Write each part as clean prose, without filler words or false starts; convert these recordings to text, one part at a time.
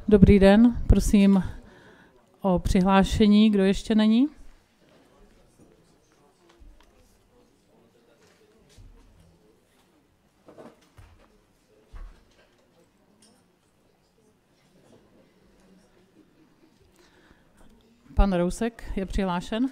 Dobrý den, prosím o přihlášení, kdo ještě není. Pan Rousek je přihlášen.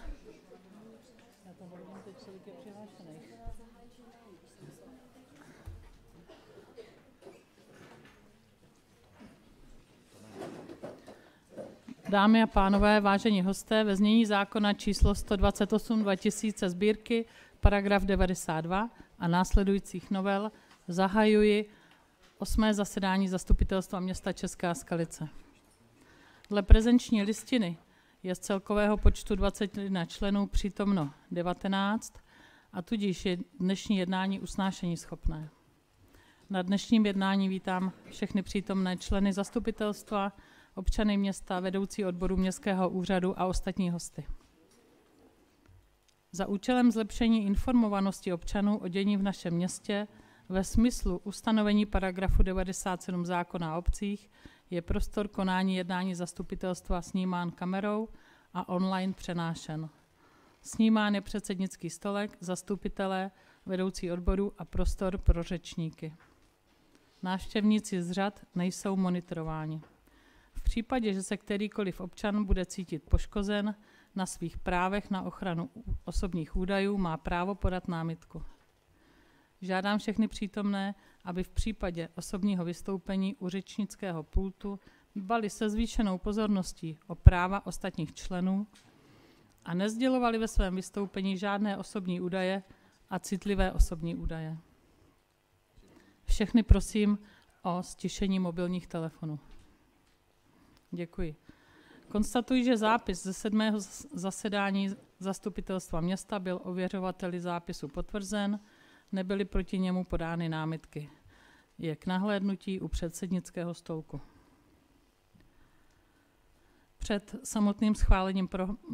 Dámy a pánové, vážení hosté, ve znění zákona číslo 128/2000 Sbírky, paragraf 92 a následujících novel zahajuji 8. zasedání Zastupitelstva města Česká Skalice. Dle prezenční listiny je z celkového počtu 21 členů přítomno 19 a tudíž je dnešní jednání usnášení schopné. Na dnešním jednání vítám všechny přítomné členy zastupitelstva, občany města, vedoucí odboru městského úřadu a ostatní hosty. Za účelem zlepšení informovanosti občanů o dění v našem městě ve smyslu ustanovení paragrafu 97 zákona o obcích je prostor konání jednání zastupitelstva snímán kamerou a online přenášen. Snímán je předsednický stolek, zastupitelé, vedoucí odboru a prostor pro řečníky. Návštěvníci z řad nejsou monitorováni. V případě, že se kterýkoliv občan bude cítit poškozen na svých právech na ochranu osobních údajů, má právo podat námitku. Žádám všechny přítomné, aby v případě osobního vystoupení u řečnického pultu dbali se zvýšenou pozorností o práva ostatních členů a nesdělovali ve svém vystoupení žádné osobní údaje a citlivé osobní údaje. Všechny prosím o stišení mobilních telefonů. Děkuji. Konstatuji, že zápis ze 7. zasedání Zastupitelstva města byl ověřovateli zápisu potvrzen, nebyly proti němu podány námitky. Je k nahlédnutí u předsednického stolku. Před samotným schválením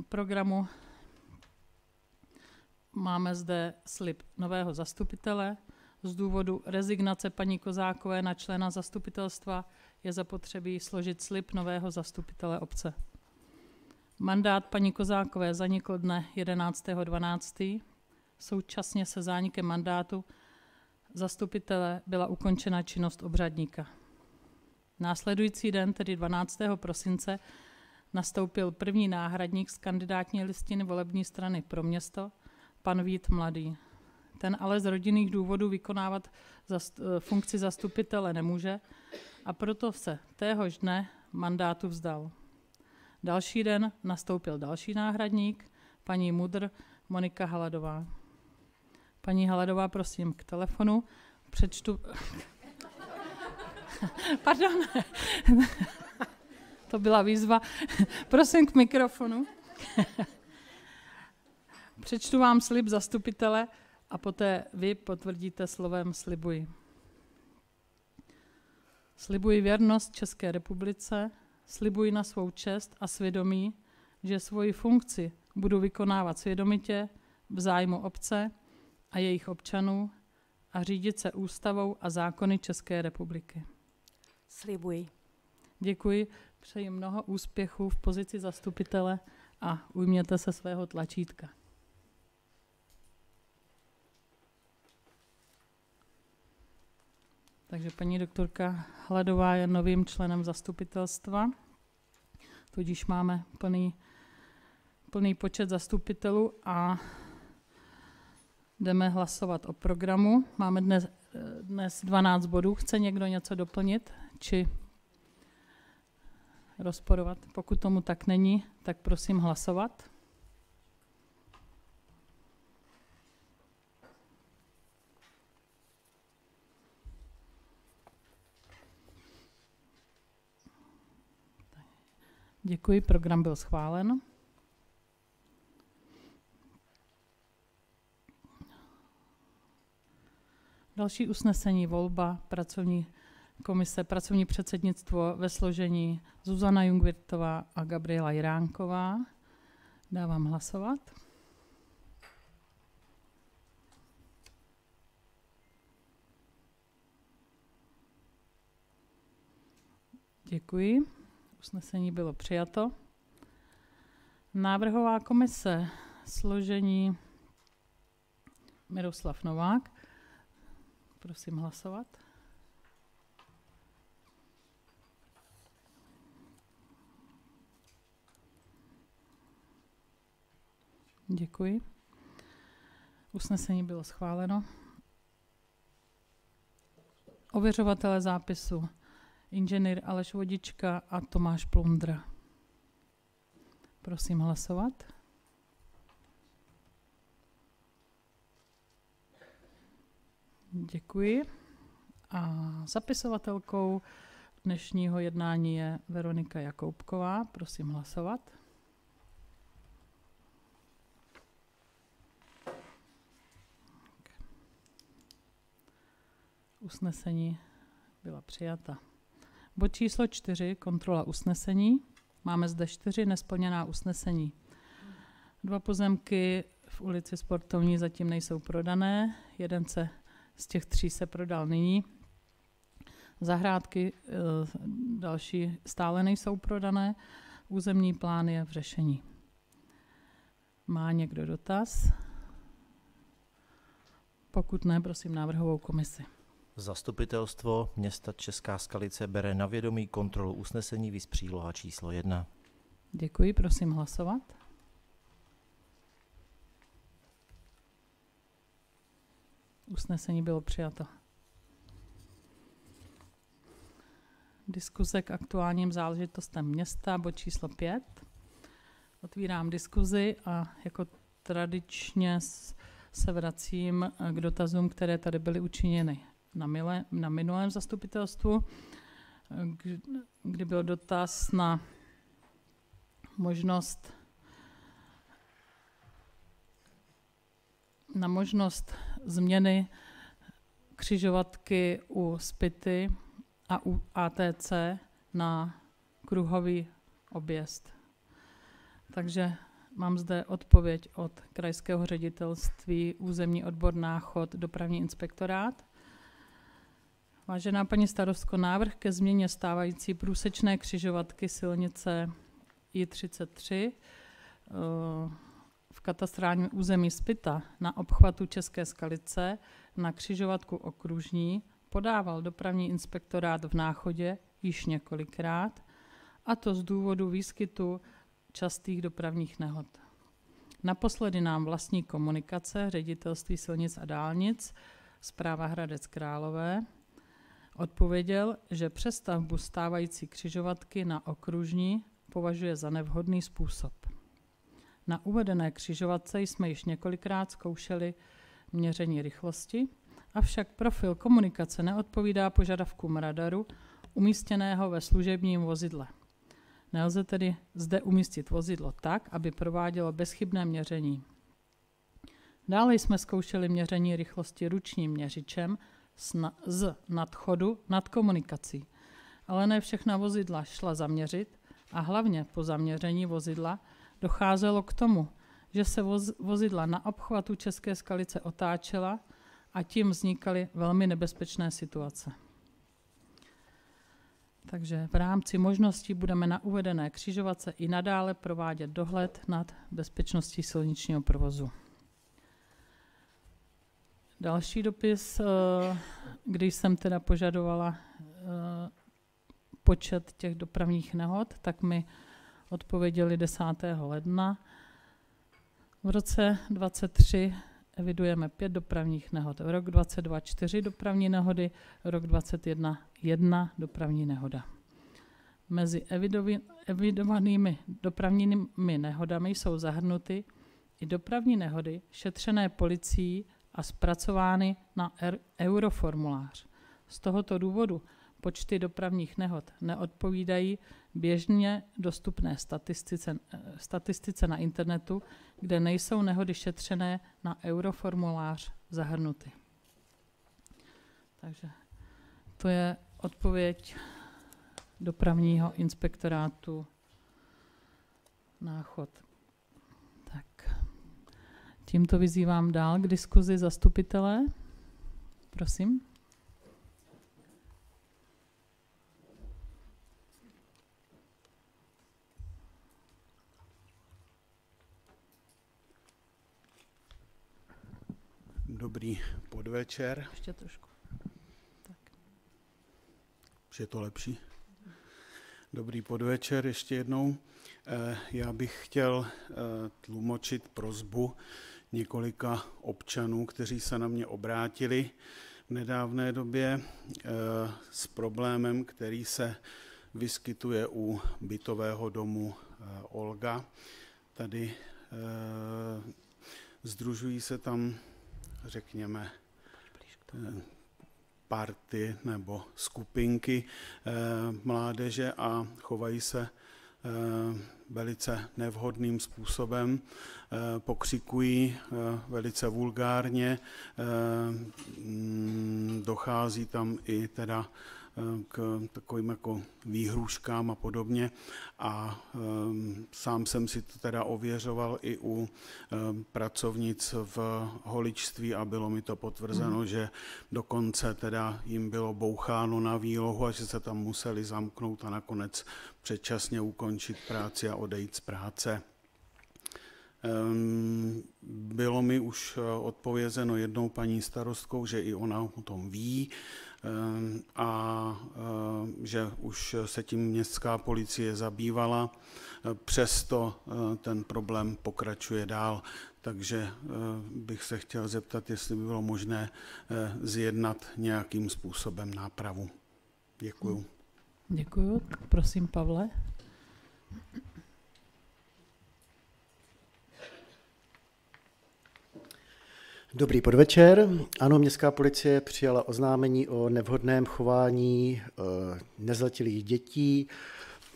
programu máme zde slib nového zastupitele. Z důvodu rezignace paní Kozákové na člena zastupitelstva je zapotřebí složit slib nového zastupitele obce. Mandát paní Kozákové zanikl dne 11.12. Současně se zánikem mandátu zastupitele byla ukončena činnost obřadníka. Následující den, tedy 12. prosince, nastoupil první náhradník z kandidátní listiny volební strany Pro město, pan Vít Mladý. Ten ale z rodinných důvodů vykonávat funkci zastupitele nemůže a proto se téhož dne mandátu vzdal. Další den nastoupil další náhradník, paní MUDr. Monika Haladová. Paní Haladová, prosím, k telefonu. Přečtu... Pardon. To byla výzva. Prosím k mikrofonu. Přečtu vám slib zastupitele a poté vy potvrdíte slovem slibuji. Slibuji věrnost České republice, slibuji na svou čest a svědomí, že svoji funkci budu vykonávat svědomitě v zájmu obce a jejich občanů a řídit se ústavou a zákony České republiky. Slibuji. Děkuji, přeji mnoho úspěchů v pozici zastupitele a ujměte se svého tlačítka. Takže paní doktorka Haladová je novým členem zastupitelstva, tudíž máme plný počet zastupitelů a jdeme hlasovat o programu. Máme dnes 12 bodů. Chce někdo něco doplnit či rozporovat? Pokud tomu tak není, tak prosím hlasovat. Děkuji, program byl schválen. Další usnesení, volba, pracovní komise, pracovní předsednictvo ve složení Zuzana Jungwirthová a Gabriela Jiránková. Dávám hlasovat. Děkuji. Usnesení bylo přijato. Návrhová komise, složení Miroslav Novák. Prosím hlasovat. Děkuji. Usnesení bylo schváleno. Ověřovatele zápisu inženýr Aleš Vodička a Tomáš Plundra. Prosím hlasovat. Děkuji. A zapisovatelkou dnešního jednání je Veronika Jakoubková. Prosím hlasovat. Usnesení byla přijata. Bod číslo 4, kontrola usnesení. Máme zde 4 nesplněná usnesení. 2 pozemky v ulici Sportovní zatím nejsou prodané. Jeden z těch 3 se prodal nyní. Zahrádky další stále nejsou prodané. Územní plán je v řešení. Má někdo dotaz? Pokud ne, prosím návrhovou komisi. Zastupitelstvo města Česká Skalice bere na vědomí kontrolu usnesení viz příloha číslo 1. Děkuji, prosím hlasovat. Usnesení bylo přijato. Diskuze k aktuálním záležitostem města, bod číslo 5. Otvírám diskuzi a jako tradičně se vracím k dotazům, které tady byly učiněny na minulém zastupitelstvu, kdy byl dotaz na možnost změny křižovatky u Spity a u ATC na kruhový objezd. Takže mám zde odpověď od Krajského ředitelství územní odbor Náchod, dopravní inspektorát. Vážená paní starostko, návrh ke změně stávající průsečné křižovatky silnice I33 v katastrálním území Spita na obchvatu České Skalice na křižovatku okružní podával dopravní inspektorát v Náchodě již několikrát, a to z důvodu výskytu častých dopravních nehod. Naposledy nám vlastní komunikace Ředitelství silnic a dálnic Správa Hradec Králové odpověděl, že přestavbu stávající křižovatky na okružní považuje za nevhodný způsob. Na uvedené křižovatce jsme již několikrát zkoušeli měření rychlosti, avšak profil komunikace neodpovídá požadavkům radaru umístěného ve služebním vozidle. Nelze tedy zde umístit vozidlo tak, aby provádělo bezchybné měření. Dále jsme zkoušeli měření rychlosti ručním měřičem z nadchodu nad komunikací, ale ne všechna vozidla šla zaměřit a hlavně po zaměření vozidla docházelo k tomu, že se vozidla na obchvatu České Skalice otáčela a tím vznikaly velmi nebezpečné situace. Takže v rámci možností budeme na uvedené křižovatce i nadále provádět dohled nad bezpečností silničního provozu. Další dopis, když jsem teda požadovala počet těch dopravních nehod, tak mi odpověděli 10. ledna. V roce 2023 evidujeme 5 dopravních nehod. Rok 2022 4 dopravní nehody, rok 2021 1 dopravní nehoda. Mezi evidovanými dopravními nehodami jsou zahrnuty i dopravní nehody šetřené policií a zpracovány na euroformulář. Z tohoto důvodu počty dopravních nehod neodpovídají běžně dostupné statistice na internetu, kde nejsou nehody šetřené na euroformulář zahrnuty. Takže to je odpověď dopravního inspektorátu Náchod. Tak. Tímto vyzývám dál k diskuzi zastupitele. Prosím. Dobrý podvečer. Ještě trošku. Tak. Už je to lepší? Dobrý podvečer ještě jednou. Já bych chtěl tlumočit prosbu několika občanů, kteří se na mě obrátili v nedávné době s problémem, který se vyskytuje u bytového domu Olga. Tady sdružují se tam, řekněme, party nebo skupinky mládeže a chovají se velice nevhodným způsobem, pokřikují velice vulgárně, dochází tam i teda k takovým jako výhrůžkám a podobně a sám jsem si to teda ověřoval i u pracovnic v holičství a bylo mi to potvrzeno, že dokonce teda jim bylo boucháno na výlohu a že se tam museli zamknout a nakonec předčasně ukončit práci a odejít z práce. Bylo mi už odpovězeno jednou paní starostkou, že i ona o tom ví a že už se tím městská policie zabývala, přesto ten problém pokračuje dál. Takže bych se chtěl zeptat, jestli by bylo možné zjednat nějakým způsobem nápravu. Děkuju. Děkuju. Prosím, Pavle. Dobrý podvečer. Ano, městská policie přijala oznámení o nevhodném chování nezletilých dětí.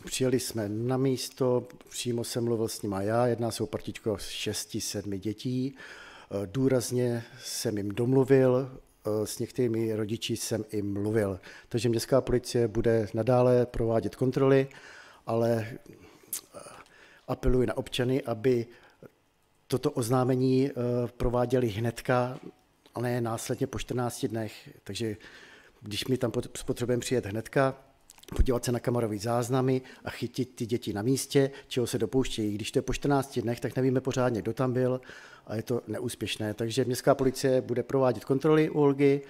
Přijeli jsme na místo, přímo jsem mluvil s nima já, jedná se o partičku 6-7 dětí. Důrazně jsem jim domluvil, s některými rodiči jsem i mluvil. Takže městská policie bude nadále provádět kontroly, ale apeluji na občany, aby toto oznámení prováděli hnedka, ale ne následně po 14 dnech. Takže když my tam potřebujeme přijet hnedka, podívat se na kamerové záznamy a chytit ty děti na místě, čeho se dopouštějí. Když to je po 14 dnech, tak nevíme pořádně, kdo tam byl a je to neúspěšné. Takže městská policie bude provádět kontroly u Olgy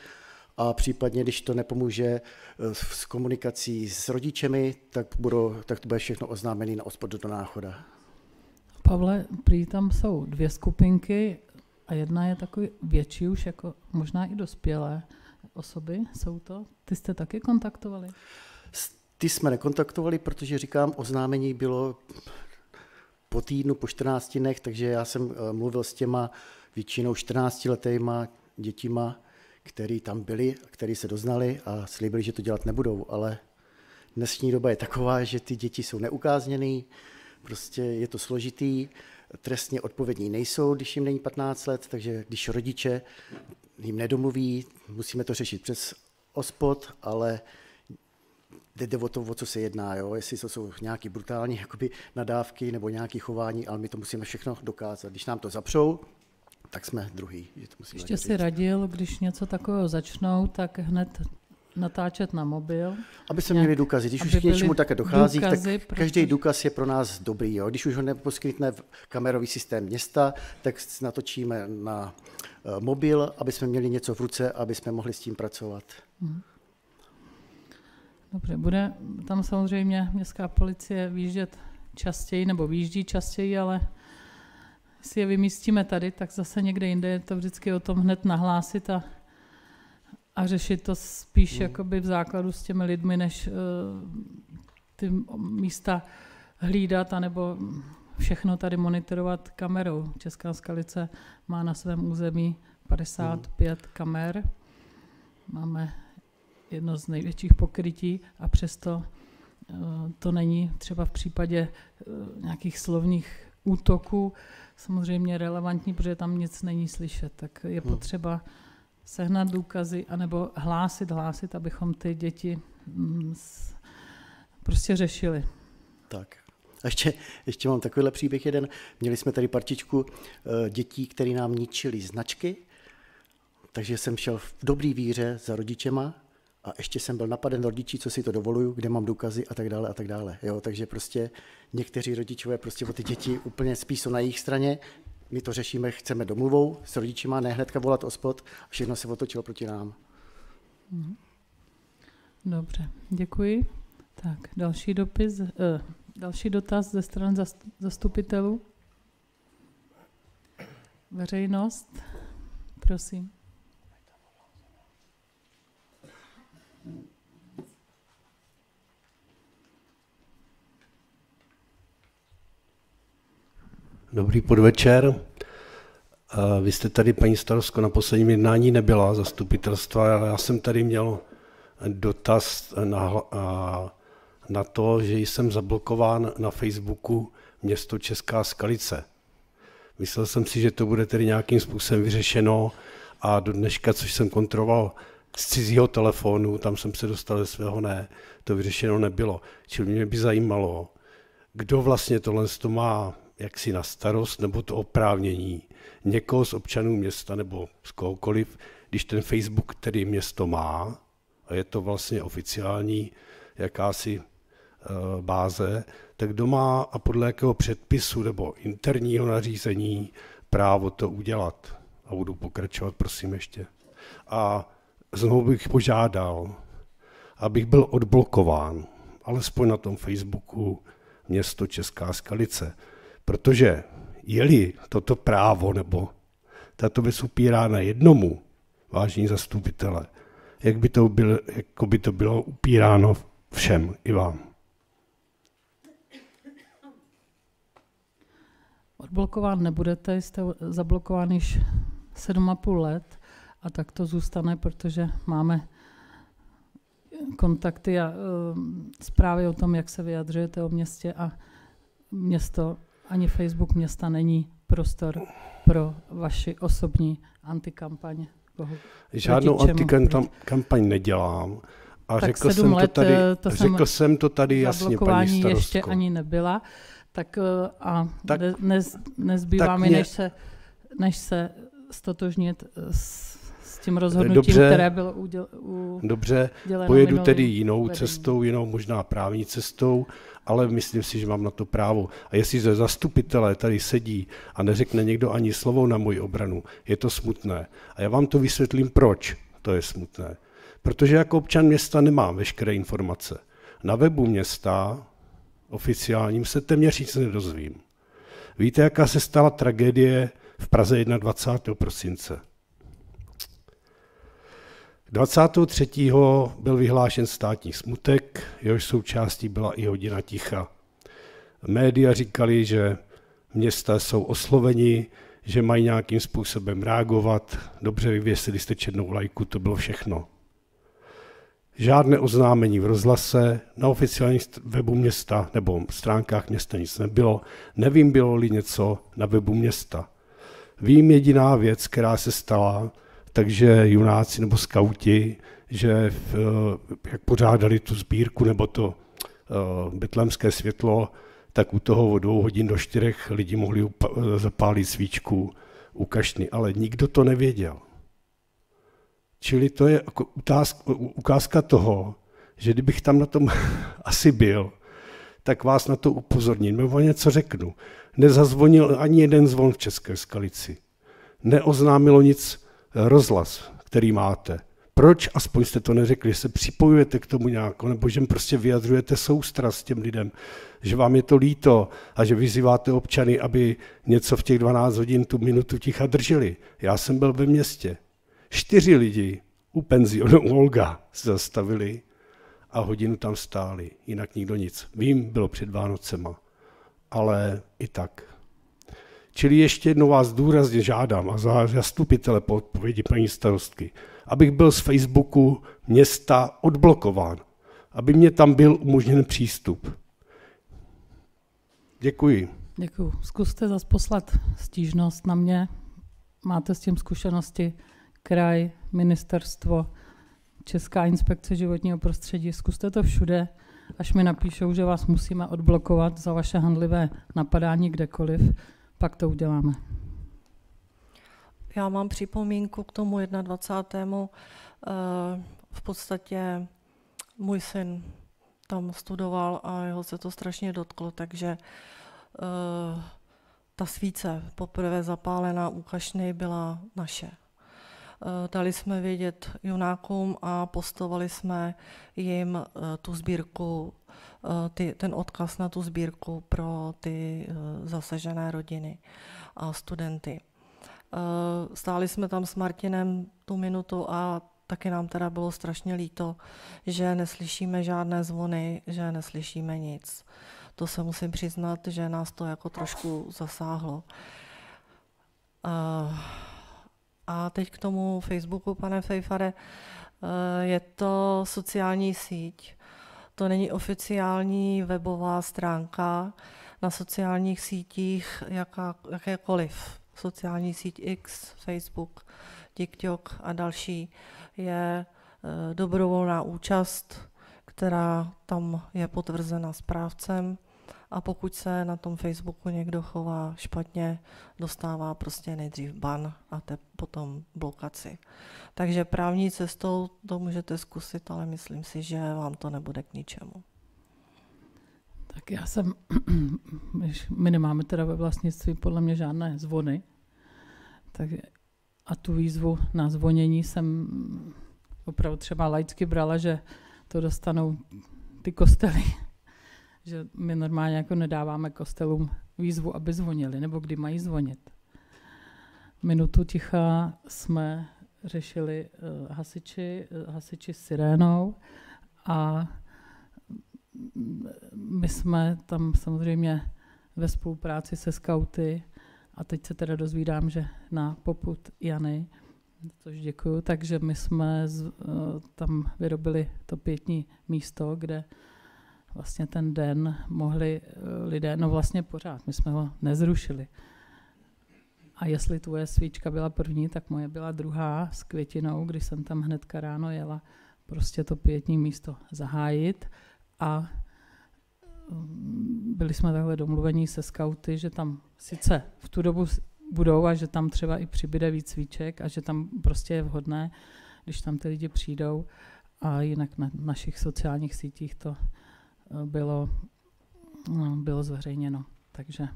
a případně, když to nepomůže s komunikací s rodičemi, tak to bude všechno oznámené na OSPOD do Náchoda. Pavle, prý tam jsou 2 skupinky a jedna je takový větší už, jako možná i dospělé osoby. Jsou to? Ty jste taky kontaktovali? Ty jsme nekontaktovali, protože říkám, oznámení bylo po týdnu, po 14 dnech, takže já jsem mluvil s těma většinou 14letýma dětima, který tam byli, který se doznali a slíbili, že to dělat nebudou, ale dnešní doba je taková, že ty děti jsou neukázněný, prostě je to složitý, trestně odpovědní nejsou, když jim není 15 let, takže když rodiče jim nedomluví, musíme to řešit přes OSPOD, ale jde o to, o co se jedná, jo? Jestli to jsou nějaké brutální jakoby nadávky nebo nějaké chování, ale my to musíme všechno dokázat. Když nám to zapřou, tak jsme druhý. Ještě si radil, když něco takového začnou, tak hned natáčet na mobil. Aby se měli důkazy. Když už k něčemu také dochází, důkazy, tak každý důkaz je pro nás dobrý. Jo? Když už ho neposkytne kamerový systém města, tak natočíme na mobil, aby jsme měli něco v ruce, aby jsme mohli s tím pracovat. Dobře, bude tam samozřejmě městská policie výjíždět častěji, nebo výjíždí častěji, ale si je vymístíme tady, tak zase někde jinde je to vždycky o tom hned nahlásit a řešit to spíš jakoby v základu s těmi lidmi, než ty místa hlídat, anebo všechno tady monitorovat kamerou. Česká Skalice má na svém území 55 kamer. Máme jedno z největších pokrytí a přesto to není třeba v případě nějakých slovních útoků samozřejmě relevantní, protože tam nic není slyšet. Tak je potřeba sehnat důkazy anebo hlásit, abychom ty děti prostě řešili. Tak. A ještě mám takovýhle příběh jeden. Měli jsme tady partičku dětí, které nám ničili značky, takže jsem šel v dobrý víře za rodičema a ještě jsem byl napaden rodiči, co si to dovoluju, kde mám důkazy a tak dále a tak dále. Jo, takže prostě někteří rodičové prostě o ty děti úplně spíš jsou na jejich straně, My to řešíme, chceme domluvou s rodičima, ne hnedka volat OSPOD a všechno se otočilo proti nám. Dobře, děkuji. Tak, další dotaz ze strany zastupitelů. Veřejnost, prosím. Dobrý podvečer. Vy jste tady, paní starostko, na posledním jednání nebyla zastupitelstva, ale já jsem tady měl dotaz na to, že jsem zablokován na Facebooku město Česká Skalice. Myslel jsem si, že to bude tedy nějakým způsobem vyřešeno a do dneška, což jsem kontroloval z cizího telefonu, tam jsem se dostal ze svého ne, to vyřešeno nebylo. Čili mě by zajímalo, kdo vlastně tohle má jaksi na starost, nebo to oprávnění někoho z občanů města nebo z kohokoliv, když ten Facebook, který město má, a je to vlastně oficiální jakási báze, tak kdo má a podle jakého předpisu nebo interního nařízení právo to udělat. A budu pokračovat, prosím ještě. A znovu bych požádal, abych byl odblokován, alespoň na tom Facebooku město Česká Skalice. Protože je-li toto právo nebo tato věc upírána jednomu, vážení zastupitele, jak by to bylo upíráno všem, i vám. Odblokován nebudete, jste zablokován již 7,5 let a tak to zůstane, protože máme kontakty a zprávy o tom, jak se vyjadřujete o městě a město, ani Facebook města není prostor pro vaši osobní antikampaň. Žádnou antikampaň nedělám a tak řekl jsem to tady jasně, paní starostko. Ještě ani nebyla, tak nezbývá mi, než se stotožnit s tím rozhodnutím, které bylo uděleno. Dobře, pojedu tedy jinou cestou, jinou možná právní cestou, ale myslím si, že mám na to právo. A jestli zastupitelé tady sedí a neřekne někdo ani slovo na moji obranu, je to smutné. A já vám to vysvětlím, proč to je smutné. Protože jako občan města nemám veškeré informace. Na webu města oficiálním se téměř nic nedozvím. Víte, jaká se stala tragédie v Praze 21. prosince? 23. byl vyhlášen státní smutek, jehož součástí byla i hodina ticha. Média říkali, že města jsou osloveni, že mají nějakým způsobem reagovat. Dobře, vyvěsili jste černou lajku, to bylo všechno. Žádné oznámení v rozhlase, na oficiálním webu města nebo stránkách města nic nebylo. Nevím, bylo-li něco na webu města. Vím jediná věc, která se stala, takže junáci nebo skauti, že jak pořádali tu sbírku nebo to betlémské světlo, tak u toho od 2 hodin do 4 lidi mohli zapálit svíčku u kašny, ale nikdo to nevěděl. Čili to je ukázka toho, že kdybych tam na tom asi byl, tak vás na to upozorním, nebo něco řeknu. Nezazvonil ani jeden zvon v České Skalici. Neoznámilo nic rozhlas, který máte. Proč aspoň jste to neřekli, že se připojujete k tomu nějak, nebo že prostě vyjadřujete soustrast těm lidem, že vám je to líto a že vyzýváte občany, aby něco v těch 12 hodin tu minutu ticha drželi. Já jsem byl ve městě. 4 lidi u penzionu Olga se zastavili a hodinu tam stáli, jinak nikdo nic. Vím, bylo před Vánocema, ale i tak. Čili ještě jednou vás důrazně žádám a za zastupitele po odpovědi paní starostky, abych byl z Facebooku města odblokován, aby mě tam byl umožněn přístup. Děkuji. Děkuji. Zkuste zase poslat stížnost na mě. Máte s tím zkušenosti? Kraj, ministerstvo, Česká inspekce životního prostředí. Zkuste to všude, až mi napíšou, že vás musíme odblokovat za vaše handlivé napadání kdekoliv, pak to uděláme. Já mám připomínku k tomu 21. V podstatě můj syn tam studoval a jeho se to strašně dotklo, takže ta svíce poprvé zapálená u Kašny byla naše. Dali jsme vědět junákům a postovali jsme jim tu sbírku, ten odkaz na tu sbírku pro ty zasažené rodiny a studenty. Stáli jsme tam s Martinem tu minutu a taky nám teda bylo strašně líto, že neslyšíme žádné zvony, že neslyšíme nic. To se musím přiznat, že nás to jako trošku zasáhlo. A teď k tomu Facebooku, pane Fejfare, je to sociální síť. To není oficiální webová stránka na sociálních sítích, jakékoliv. Sociální síť X, Facebook, TikTok a další je dobrovolná účast, která tam je potvrzena správcem. A pokud se na tom Facebooku někdo chová špatně, dostává prostě nejdřív ban a potom blokaci. Takže právní cestou to můžete zkusit, ale myslím si, že vám to nebude k ničemu. Tak my nemáme teda ve vlastnictví podle mě žádné zvony. A tu výzvu na zvonění jsem opravdu třeba laicky brala, že to dostanou ty kostely. Že my normálně jako nedáváme kostelům výzvu, aby zvonili, nebo kdy mají zvonit. Minutu ticha jsme řešili hasiči s sirénou a my jsme tam samozřejmě ve spolupráci se skauty a teď se teda dozvídám, že na popud Jany, což děkuju, takže my jsme tam vyrobili to pietní místo, kde vlastně ten den mohli lidé, no vlastně pořád, my jsme ho nezrušili. A jestli tvoje svíčka byla první, tak moje byla druhá s květinou, když jsem tam hnedka ráno jela prostě to pietní místo zahájit a byli jsme takhle domluvení se skauty, že tam sice v tu dobu budou a že tam třeba i přibyde víc svíček a že tam prostě je vhodné, když tam ty lidi přijdou a jinak na našich sociálních sítích to bylo zveřejněno. Takže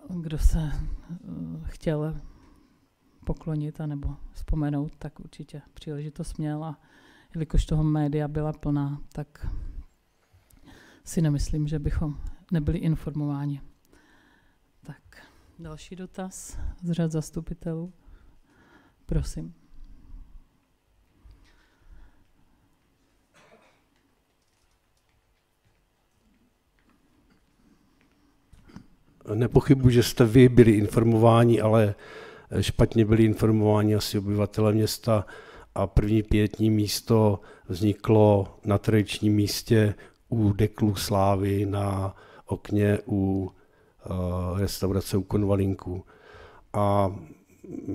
kdo se chtěl poklonit anebo vzpomenout, tak určitě příležitost měl a jelikož toho média byla plná, tak si nemyslím, že bychom nebyli informováni. Tak, další dotaz z řad zastupitelů. Prosím. Nepochybuji, že jste vy byli informováni, ale špatně byli informováni asi obyvatele města a první pietní místo vzniklo na tradičním místě u Deklu Slávy na okně u restaurace u Konvalínků. A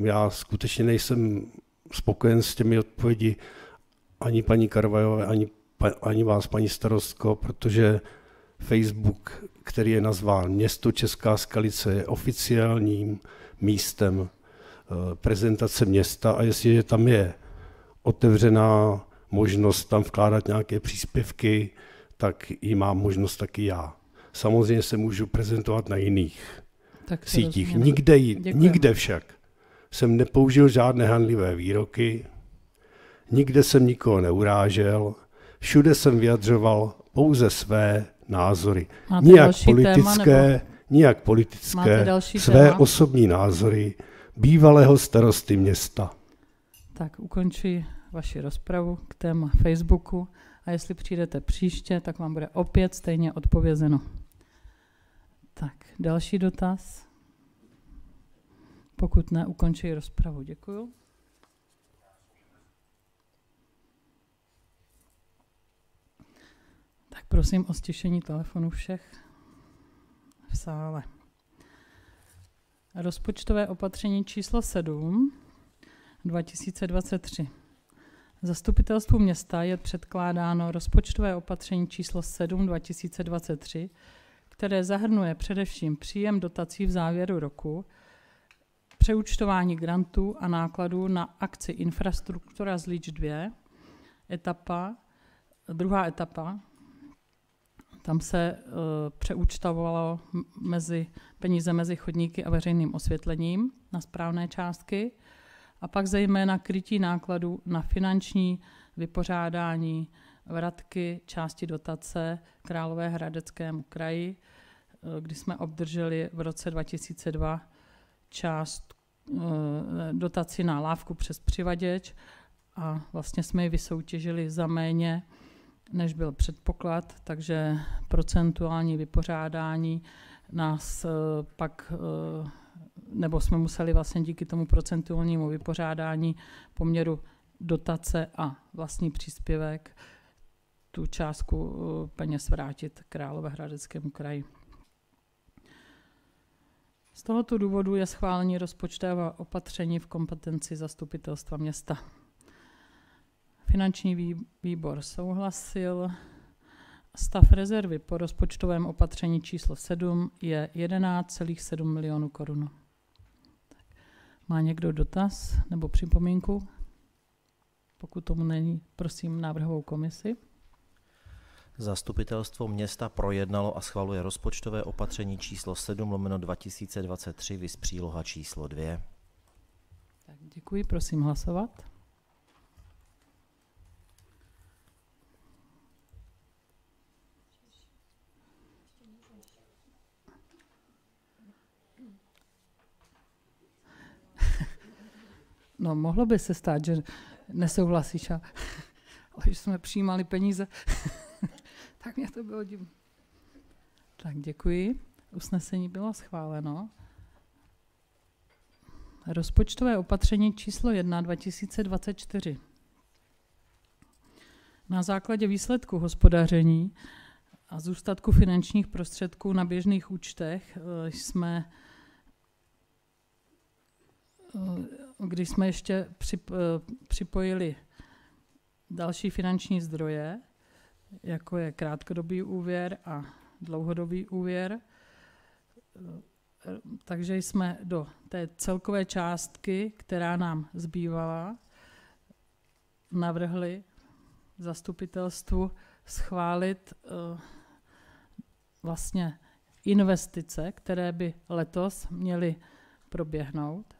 já skutečně nejsem spokojen s těmi odpovědi ani paní Karvajové, ani vás, paní starostko, protože Facebook, který je nazván Město Česká Skalice, je oficiálním místem prezentace města a jestliže tam je otevřená možnost tam vkládat nějaké příspěvky, tak ji mám možnost taky já. Samozřejmě se můžu prezentovat na jiných sítích. Nikde však jsem nepoužil žádné hanlivé výroky, nikde jsem nikoho neurážel, všude jsem vyjadřoval pouze své názory. Nijak politické, své osobní názory bývalého starosty města. Tak ukončuji vaši rozpravu k téma Facebooku a jestli přijdete příště, tak vám bude opět stejně odpovězeno. Tak, další dotaz. Pokud ne, ukončuji rozpravu. Děkuju. Tak prosím o stišení telefonu všech v sále. Rozpočtové opatření číslo 7 2023. Zastupitelstvu města je předkládáno rozpočtové opatření číslo 7 2023, které zahrnuje především příjem dotací v závěru roku, přeúčtování grantů a nákladů na akci Infrastruktura Zlíč 2, druhá etapa, Tam se přeúčtovalo peníze mezi chodníky a veřejným osvětlením na správné částky a pak zejména krytí nákladů na finanční vypořádání vratky části dotace Královéhradeckému kraji, kdy jsme obdrželi v roce 2002 část dotaci na lávku přes přivaděč a vlastně jsme ji vysoutěžili za méně, než byl předpoklad, takže procentuální vypořádání nás pak, nebo jsme museli vlastně díky tomu procentuálnímu vypořádání poměru dotace a vlastní příspěvek tu částku peněz vrátit Královéhradeckému kraji. Z tohoto důvodu je schválení rozpočtového opatření v kompetenci zastupitelstva města. Finanční výbor souhlasil. Stav rezervy po rozpočtovém opatření číslo 7 je 11,7 milionů korun. Má někdo dotaz nebo připomínku? Pokud tomu není, prosím návrhovou komisi. Zastupitelstvo města projednalo a schvaluje rozpočtové opatření číslo 7/2023, viz příloha číslo 2. Tak děkuji, prosím hlasovat. No, mohlo by se stát, že nesouhlasíš, ale když jsme přijímali peníze, tak mě to bylo divné. Tak děkuji. Usnesení bylo schváleno. Rozpočtové opatření číslo 1 2024. Na základě výsledku hospodaření a zůstatku finančních prostředků na běžných účtech když jsme ještě připojili další finanční zdroje, jako je krátkodobý úvěr a dlouhodobý úvěr. Takže jsme do té celkové částky, která nám zbývala, navrhli zastupitelstvu schválit vlastně investice, které by letos měly proběhnout.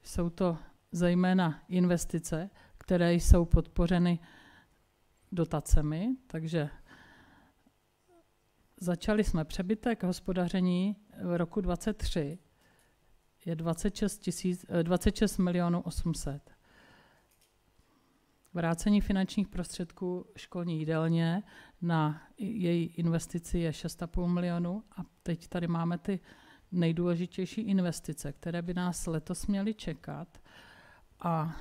Jsou to zejména investice, které jsou podpořeny dotacemi, takže začali jsme přebytek hospodaření v roku 2023 je 26 milionů 800. Vrácení finančních prostředků školní jídelně na její investici je 6,5 milionu a teď tady máme ty nejdůležitější investice, které by nás letos měly čekat a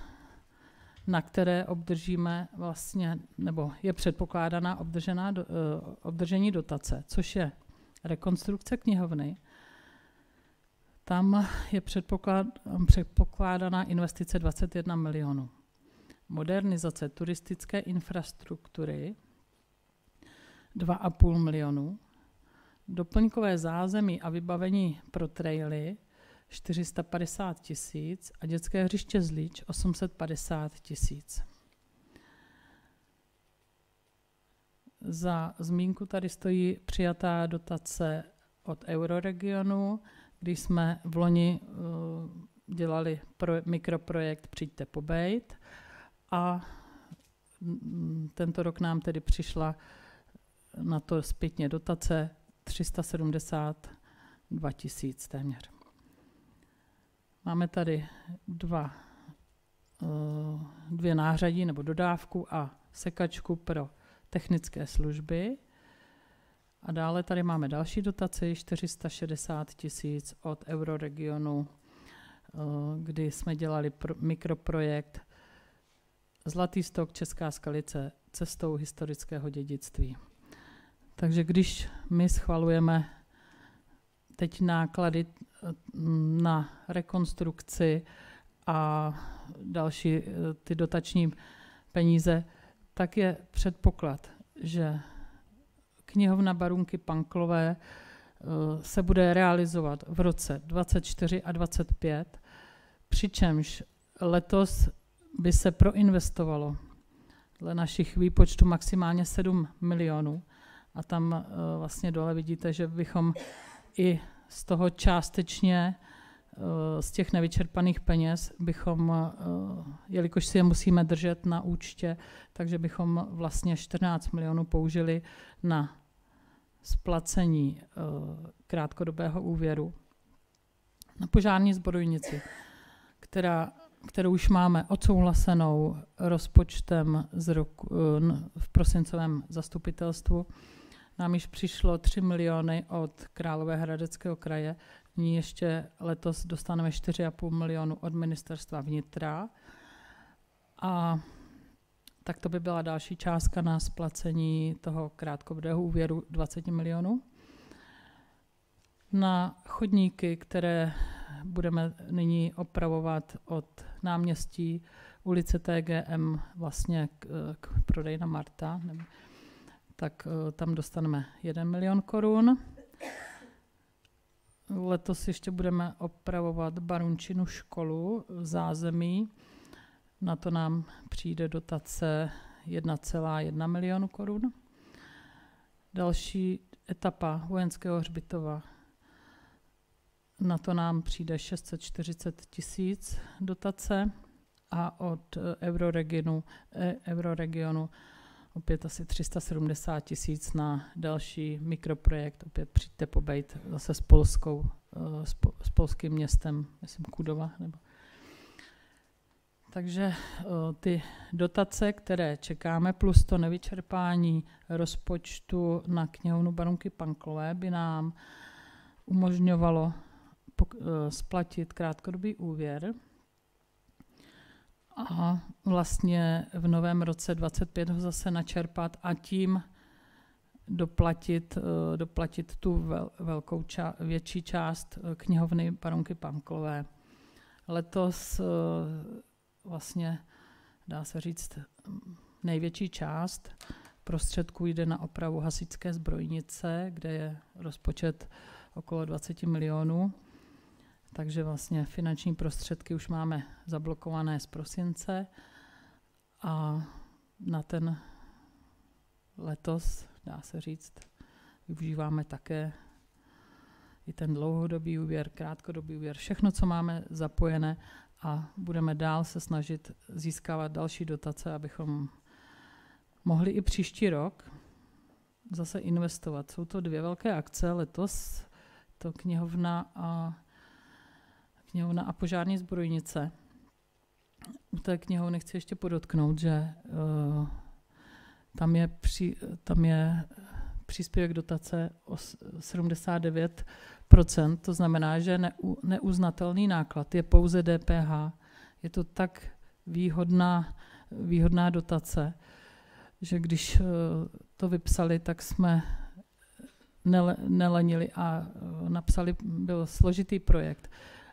na které obdržíme vlastně, nebo je předpokládaná obdržení dotace, což je rekonstrukce knihovny. Tam je předpokládaná investice 21 milionů. Modernizace turistické infrastruktury 2,5 milionu. Doplňkové zázemí a vybavení pro traily 450 000 a dětské hřiště Zlíč 850 000. Za zmínku tady stojí přijatá dotace od Euroregionu, když jsme v loni dělali mikroprojekt Přijďte pobejt a tento rok nám tedy přišla na to zpětně dotace 372 000 téměř. Máme tady dvě nářadí nebo dodávku a sekačku pro technické služby. A dále tady máme další dotaci 460 000 od Euroregionu, kdy jsme dělali mikroprojekt Zlatý stok Česká Skalice cestou historického dědictví. Takže když my schvalujeme teď náklady na rekonstrukci a další ty dotační peníze, tak je předpoklad, že knihovna Barunky Panklové se bude realizovat v roce 2024 a 2025, přičemž letos by se proinvestovalo dle našich výpočtů maximálně 7 milionů a tam vlastně dole vidíte, že bychom i z toho částečně, z těch nevyčerpaných peněz, bychom, jelikož si je musíme držet na účtě, takže bychom vlastně 14 milionů použili na splacení krátkodobého úvěru na požární zbrojnici, kterou už máme odsouhlasenou rozpočtem v prosincovém zastupitelstvu. Nám již přišlo 3 miliony od Královéhradeckého kraje, nyní ještě letos dostaneme 4,5 milionu od Ministerstva vnitra. A tak to by byla další částka na splacení toho krátkodobého úvěru 20 milionů. Na chodníky, které budeme nyní opravovat od náměstí ulice TGM vlastně k prodejna Marta, tak tam dostaneme 1 milion korun. Letos ještě budeme opravovat Barunčinu školu v zázemí. Na to nám přijde dotace 1,1 milionu korun. Další etapa vojenského hřbitova. Na to nám přijde 640 000 dotace a od Euroregionu opět asi 370 000 na další mikroprojekt. Opět přijďte pobejt zase s polským městem, myslím Kudova. Takže ty dotace, které čekáme, plus to nevyčerpání rozpočtu na knihovnu baronky Panklové by nám umožňovalo splatit krátkodobý úvěr a vlastně v novém roce 2025 ho zase načerpat a tím doplatit tu větší část knihovny baronky Panklové. Letos vlastně dá se říct největší část prostředků jde na opravu hasičské zbrojnice, kde je rozpočet okolo 20 milionů. Takže vlastně finanční prostředky už máme zablokované z prosince a na ten letos, dá se říct, využíváme také i ten dlouhodobý úvěr, krátkodobý úvěr, všechno, co máme zapojené a budeme dál se snažit získávat další dotace, abychom mohli i příští rok zase investovat. Jsou to 2 velké akce letos, to knihovna a požární zbrojnice. U té knihovny chci ještě podotknout, že tam je příspěvek dotace o 79%, to znamená, že neuznatelný náklad je pouze DPH. Je to tak výhodná dotace, že když to vypsali, tak jsme nelenili a napsali, byl složitý projekt,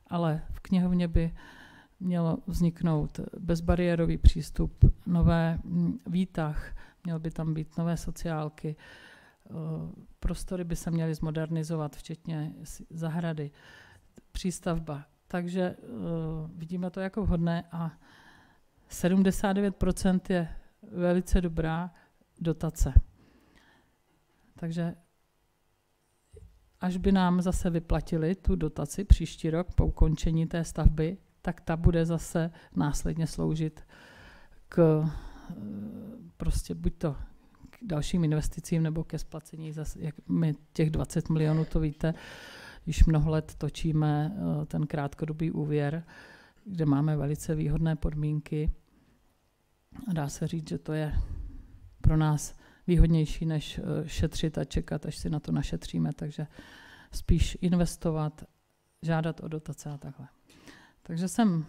ale v knihovně by mělo vzniknout bezbariérový přístup, nové výtah, měl by tam být nové sociálky, prostory by se měly zmodernizovat, včetně zahrady, přístavba. Takže vidíme to jako vhodné a 79% je velice dobrá dotace. Takže až by nám zase vyplatili tu dotaci příští rok po ukončení té stavby, tak ta bude zase následně sloužit k prostě buď to k dalším investicím nebo ke splacení zase, jak my těch 20 milionů, to víte, již mnoho let točíme ten krátkodobý úvěr, kde máme velice výhodné podmínky. A dá se říct, že to je pro nás výhodnější, než šetřit a čekat, až si na to našetříme, takže spíš investovat, žádat o dotace a takhle. Takže jsem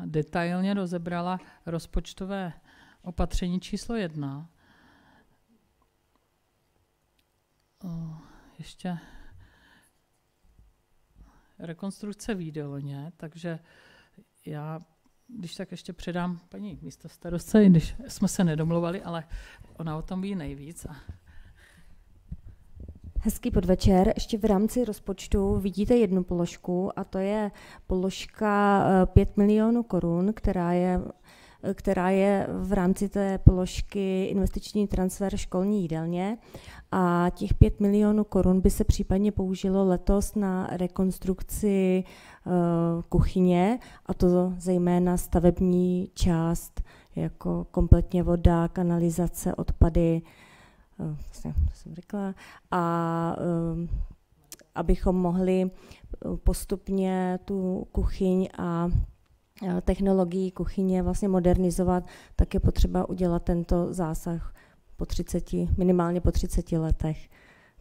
detailně rozebrala rozpočtové opatření číslo 1. Ještě rekonstrukce v jídelně, takže já, když tak ještě předám paní místostarostce, i když jsme se nedomluvali, ale ona o tom ví nejvíc. Hezký podvečer. Ještě v rámci rozpočtu vidíte jednu položku a to je položka 5 milionů korun, která je která je v rámci té položky investiční transfer školní jídelně. A těch 5 milionů korun by se případně použilo letos na rekonstrukci kuchyně, a to zejména stavební část, jako kompletně voda, kanalizace, odpady, jsem řekla, a abychom mohli postupně tu kuchyň a technologii kuchyně vlastně modernizovat, tak je potřeba udělat tento zásah minimálně po 30 letech.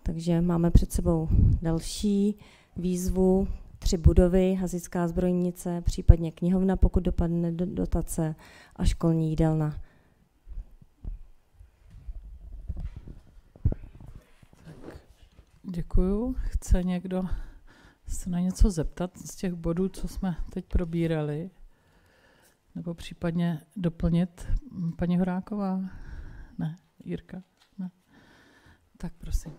Takže máme před sebou další výzvu, 3 budovy, hasičská zbrojnice, případně knihovna, pokud dopadne dotace, a školní jídelna. Děkuju. Chce někdo se na něco zeptat z těch bodů, co jsme teď probírali? Nebo případně doplnit? Paní Horáková? Ne. Jirka? Ne. Tak prosím.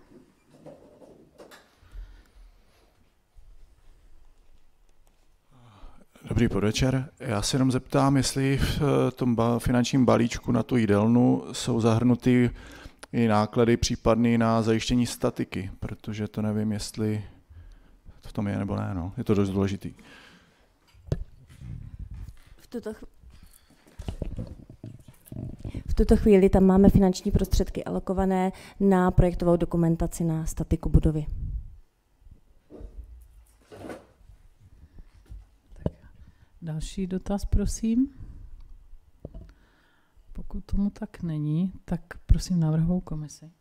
Dobrý podvečer. Já se jenom zeptám, jestli v tom finančním balíčku na tu jídelnu jsou zahrnuty i náklady případné na zajištění statiky, protože to nevím, jestli v tom je nebo ne. No. Je to dost důležitý. V tuto chvíli tam máme finanční prostředky alokované na projektovou dokumentaci na statiku budovy. Další dotaz, prosím. Pokud tomu tak není, tak prosím návrhovou komisi.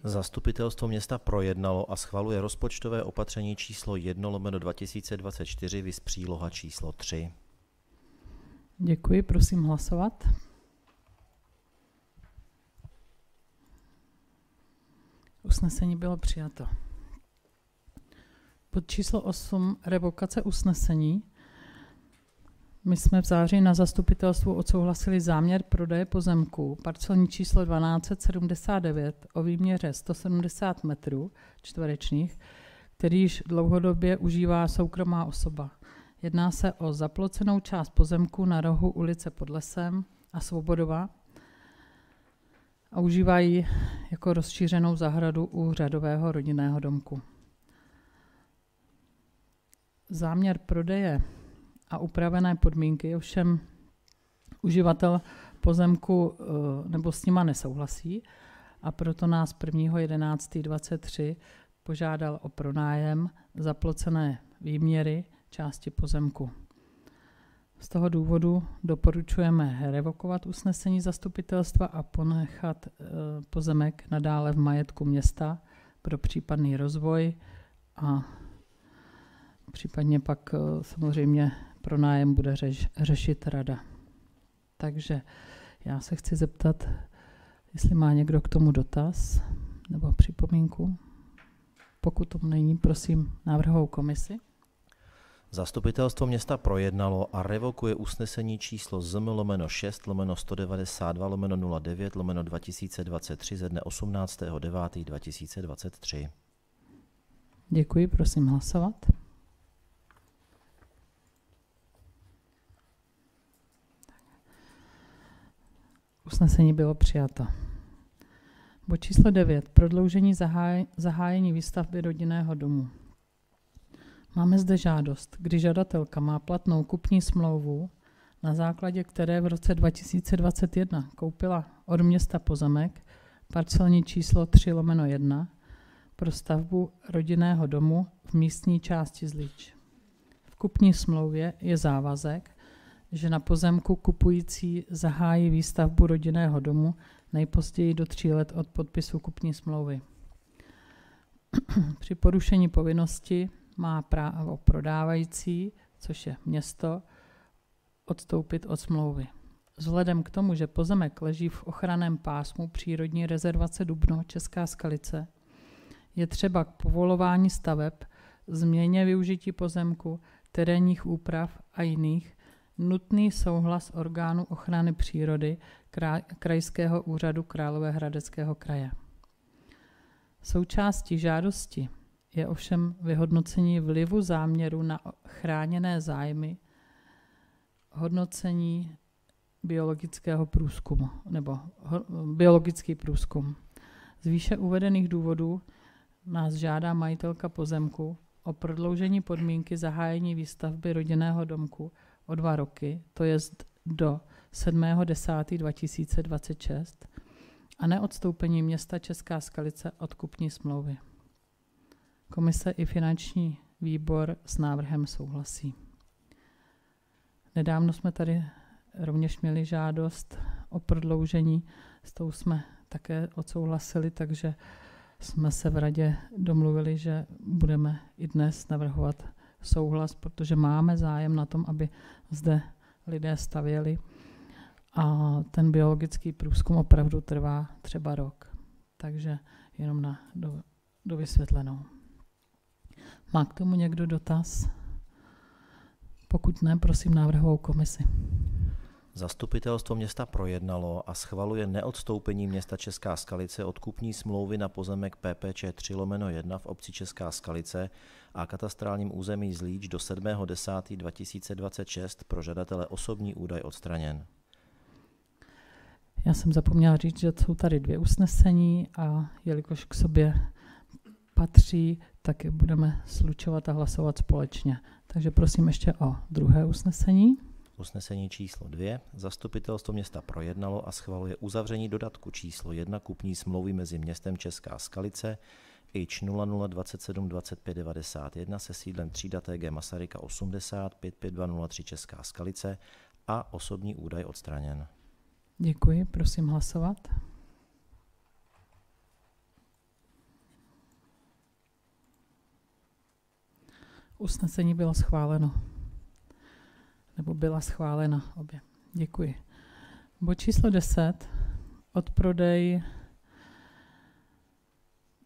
Zastupitelstvo města projednalo a schvaluje rozpočtové opatření číslo 1/2024, viz příloha číslo 3. Děkuji, prosím hlasovat. Usnesení bylo přijato. Bod číslo 8, revokace usnesení. My jsme v září na zastupitelstvu odsouhlasili záměr prodeje pozemků, parcelní číslo 1279 o výměře 170 metrů čtverečních, který již dlouhodobě užívá soukromá osoba. Jedná se o zaplocenou část pozemku na rohu ulice Pod Lesem a Svobodova a užívá ji jako rozšířenou zahradu u řadového rodinného domku. Záměr prodeje a upravené podmínky, ovšem uživatel pozemku nebo s nima nesouhlasí, a proto nás 1.11.23 požádal o pronájem zaplocené výměry části pozemku. Z toho důvodu doporučujeme revokovat usnesení zastupitelstva a ponechat pozemek nadále v majetku města pro případný rozvoj a případně pak samozřejmě pronájem bude řešit rada. Takže já se chci zeptat, jestli má někdo k tomu dotaz nebo připomínku. Pokud tomu není, prosím návrhovou komisi. Zastupitelstvo města projednalo a revokuje usnesení číslo ZM/6/192/09/2023 ze dne 18.9.2023. Děkuji, prosím hlasovat. Usnesení bylo přijato. Bod číslo 9. Prodloužení zahájení výstavby rodinného domu. Máme zde žádost, kdy žadatelka má platnou kupní smlouvu, na základě které v roce 2021 koupila od města pozemek, parcelní číslo 3/1, pro stavbu rodinného domu v místní části Zlič. V kupní smlouvě je závazek, že na pozemku kupující zahájí výstavbu rodinného domu nejpozději do 3 let od podpisu kupní smlouvy. Při porušení povinnosti má právo prodávající, což je město, odstoupit od smlouvy. Vzhledem k tomu, že pozemek leží v ochranném pásmu přírodní rezervace Dubno Česká Skalice, je třeba k povolování staveb, změně využití pozemku, terénních úprav a jiných nutný souhlas orgánu ochrany přírody Krajského úřadu Královéhradeckého kraje. Součástí žádosti je ovšem vyhodnocení vlivu záměru na chráněné zájmy, hodnocení biologického průzkumu nebo biologický průzkum. Z výše uvedených důvodů nás žádá majitelka pozemku o prodloužení podmínky zahájení výstavby rodinného domku o 2 roky, to je do 7.10.2026, a neodstoupení města Česká Skalice od kupní smlouvy. Komise i finanční výbor s návrhem souhlasí. Nedávno jsme tady rovněž měli žádost o prodloužení, s tou jsme také odsouhlasili, takže jsme se v radě domluvili, že budeme i dnes navrhovat souhlas, protože máme zájem na tom, aby zde lidé stavěli. A ten biologický průzkum opravdu trvá třeba rok. Takže jenom do vysvětlenou. Má k tomu někdo dotaz? Pokud ne, prosím návrhovou komisi. Zastupitelstvo města projednalo a schvaluje neodstoupení města Česká Skalice od kupní smlouvy na pozemek PPČ 3/1 v obci Česká Skalice a katastrálním území Zlíč do 7.10.2026 pro žadatele osobní údaj odstraněn. Já jsem zapomněla říct, že jsou tady 2 usnesení a jelikož k sobě patří, tak je budeme slučovat a hlasovat společně. Takže prosím ještě o druhé usnesení. Usnesení číslo 2. Zastupitelstvo města projednalo a schvaluje uzavření dodatku číslo 1 kupní smlouvy mezi městem Česká Skalice H 0027 25 91 se sídlem třída TG Masaryka 80 55203 Česká Skalice a osobní údaj odstraněn. Děkuji, prosím hlasovat. Usnesení bylo schváleno. Nebo byla schválena obě. Děkuji. Bod číslo 10. Odprodej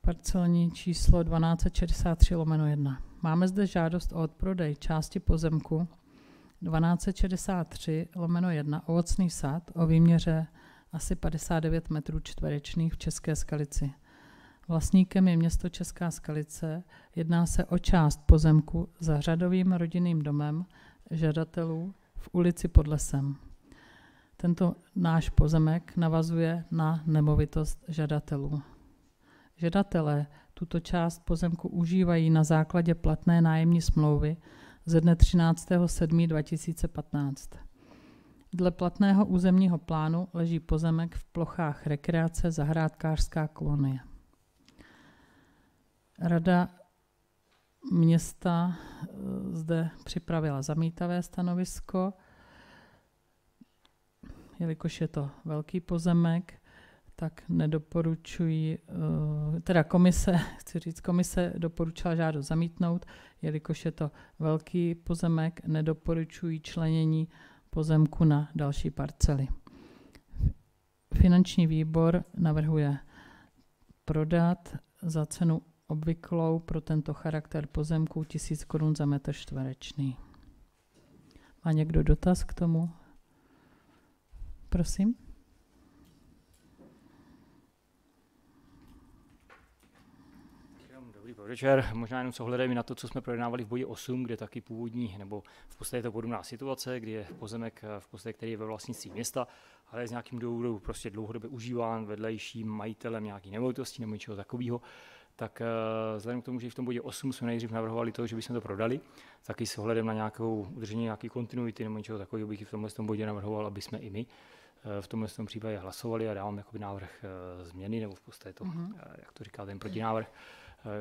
parcelní číslo 1263/1. Máme zde žádost o odprodej části pozemku 1263/1 ovocný sad o výměře asi 59 metrů čtverečných v České Skalici. Vlastníkem je město Česká Skalice. Jedná se o část pozemku za řadovým rodinným domem žadatelů v ulici Pod lesem. Tento náš pozemek navazuje na nemovitost žadatelů. Žadatelé tuto část pozemku užívají na základě platné nájemní smlouvy ze dne 13.7.2015. Dle platného územního plánu leží pozemek v plochách rekreace zahrádkářská kolonie. Rada města zde připravila zamítavé stanovisko, jelikož je to velký pozemek, tak nedoporučují, teda komise doporučila žádost zamítnout, jelikož je to velký pozemek, nedoporučují členění pozemku na další parcely. Finanční výbor navrhuje prodat za cenu obvyklou pro tento charakter pozemku 1000 korun za metr čtverečný. Má někdo dotaz k tomu? Prosím. Dobrý podvečer. Možná jenom s ohledem na to, co jsme projednávali v bodě 8, kde taky původní, nebo v podstatě to podobná situace, kdy je pozemek, v podstatě, který je ve vlastnictví města, ale je z nějakým důvodem prostě dlouhodobě užíván vedlejším majitelem nějaký nemovitosti nebo něčeho takového. Tak vzhledem k tomu, že v tom bodě 8 jsme nejdřív navrhovali to, že bychom to prodali, taky s ohledem na nějakou udržení nějaké kontinuity nebo něčeho takového bych v tomhle bodě navrhoval, aby jsme i my v tomhle případě hlasovali a dávám jakoby návrh změny, nebo v podstatě to, jak to říká ten protinávrh,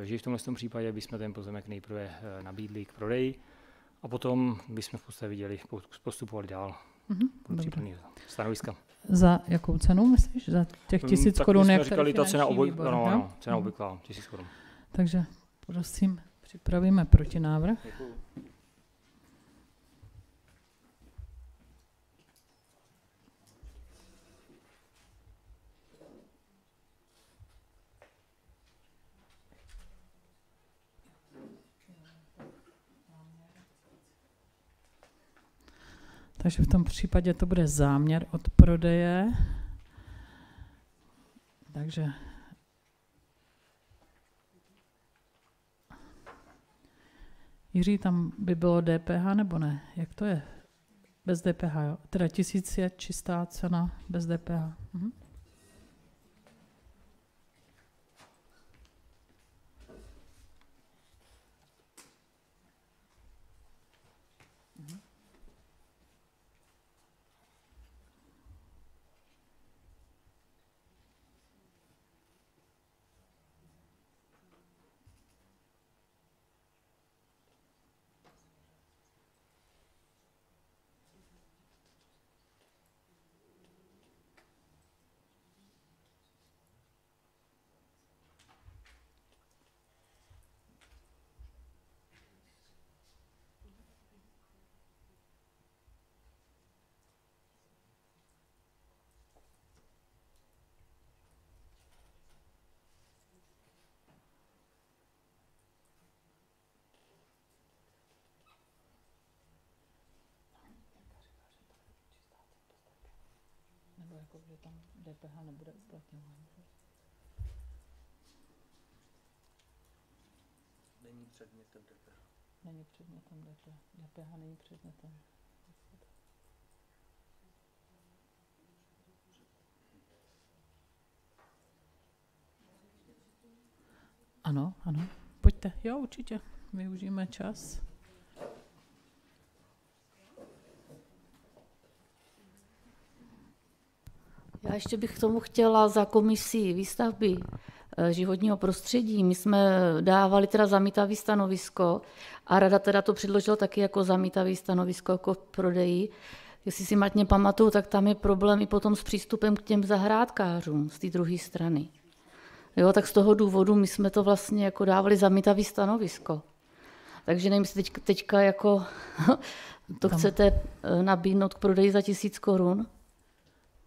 že v tomhle případě bychom ten pozemek nejprve nabídli k prodeji a potom bychom v podstatě viděli, postupovali dál. Stanoviska. Za jakou cenu myslíš? Za těch 1000 korun, jak říkali, ta cena cena obvyklá, 1000 korun. Takže prosím, připravíme protinávrh. Děkuju. Takže v tom případě to bude záměr od prodeje. Takže Jiří, tam by bylo DPH nebo ne? Jak to je? Bez DPH, jo. Teda 1000 je čistá cena bez DPH. Mhm. Jako, že tam DPH nebude uplatňováno. Není předmětem DPH. Není předmětem DPH. DPH není předmětem. Ano, ano. Pojďte. Jo, určitě. Využijeme čas. Já ještě bych k tomu chtěla za komisí výstavby životního prostředí. My jsme dávali teda zamítavý stanovisko a rada teda to předložila taky jako zamítavý stanovisko jako v prodeji. Jestli si matně pamatuju, tak tam je problém i potom s přístupem k těm zahrádkářům z té druhé strany. Jo, tak z toho důvodu my jsme to vlastně jako dávali zamítavý stanovisko. Takže nevím, jestli teďka jako to chcete nabídnout k prodeji za 1000 korun.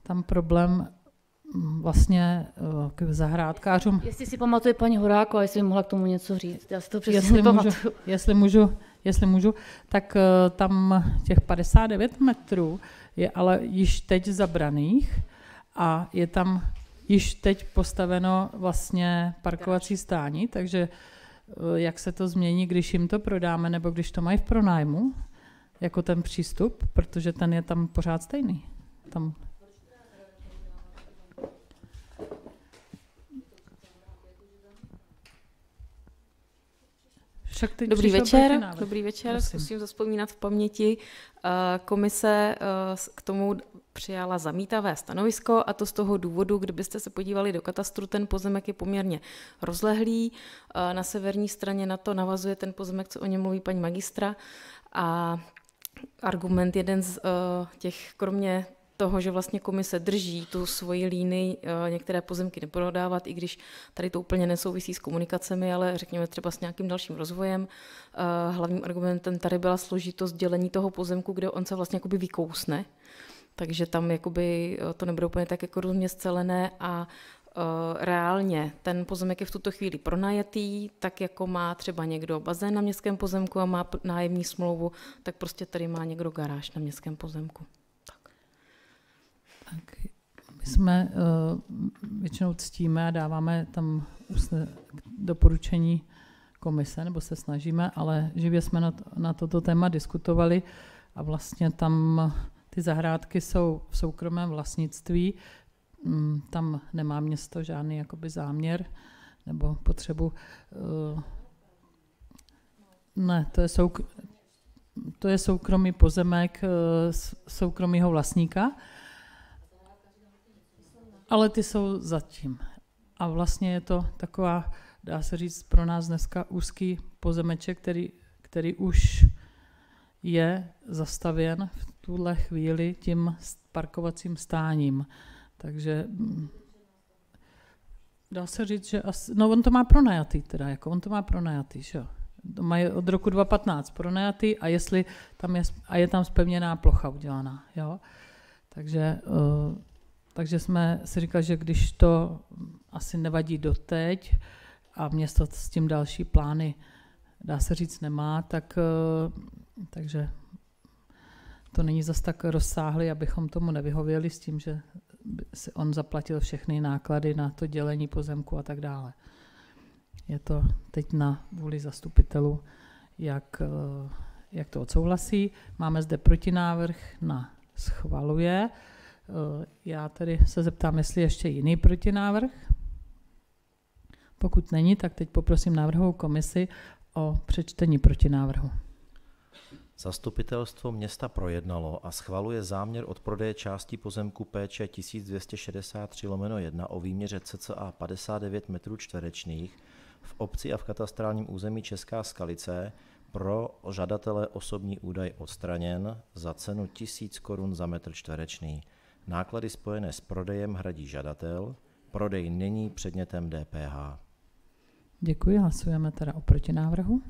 Tam problém vlastně k zahrádkářům. Jestli si pamatuje paní Horáková, jestli by mohla k tomu něco říct. Já si to přesně nepamatuju. Jestli můžu, tak tam těch 59 metrů je ale již teď zabraných a je tam již teď postaveno vlastně parkovací stání, takže jak se to změní, když jim to prodáme, nebo když to mají v pronájmu, jako ten přístup, protože ten je tam pořád stejný. Tam Dobrý večer, zkusím zavzpomínat v paměti. Komise k tomu přijala zamítavé stanovisko a to z toho důvodu, kdybyste se podívali do katastru, ten pozemek je poměrně rozlehlý. Na severní straně na to navazuje ten pozemek, co o něm mluví paní magistra. A argument jeden z těch, kromě toho, že vlastně komise drží tu svoji línii některé pozemky neprodávat, i když tady to úplně nesouvisí s komunikacemi, ale řekněme třeba s nějakým dalším rozvojem. Hlavním argumentem tady byla složitost dělení toho pozemku, kde on se vlastně jakoby vykousne, takže tam jakoby to nebude úplně tak jako rozmě scelené a reálně ten pozemek je v tuto chvíli pronajatý, tak jako má třeba někdo bazén na městském pozemku a má nájemní smlouvu, tak prostě tady má někdo garáž na městském pozemku. Tak my jsme většinou ctíme a dáváme tam doporučení komise, nebo se snažíme, ale živě jsme na toto téma diskutovali a vlastně tam ty zahrádky jsou v soukromém vlastnictví, tam nemá město žádný jakoby záměr nebo potřebu. Ne, to je soukromý pozemek soukromého vlastníka, ale ty jsou zatím. A vlastně je to taková, dá se říct, pro nás dneska úzký pozemeček, který už je zastavěn v tuhle chvíli tím parkovacím stáním. Takže dá se říct, že on to má pronajatý teda, jako on to má pronajatý, že jo. To mají od roku 2015 pronajatý a jestli tam je tam zpevněná plocha udělaná, jo. Takže jsme si říkali, že když to asi nevadí doteď a město s tím další plány, dá se říct, nemá, takže to není zas tak rozsáhlý, abychom tomu nevyhověli s tím, že si on zaplatil všechny náklady na to dělení pozemku a tak dále. Je to teď na vůli zastupitelů, jak to odsouhlasí. Máme zde protinávrh na schvaluje. Já tedy se zeptám, jestli ještě jiný protinávrh. Pokud není, tak teď poprosím návrhovou komisi o přečtení protinávrhu. Zastupitelstvo města projednalo a schvaluje záměr odprodeje části pozemku péče 1263/1 o výměře cca 59 m2 v obci a v katastrálním území Česká Skalice pro žadatele osobní údaj odstraněn za cenu 1000 korun za metr čtvereční. Náklady spojené s prodejem hradí žadatel. Prodej není předmětem DPH. Děkuji, hlasujeme teda o protinávrhu.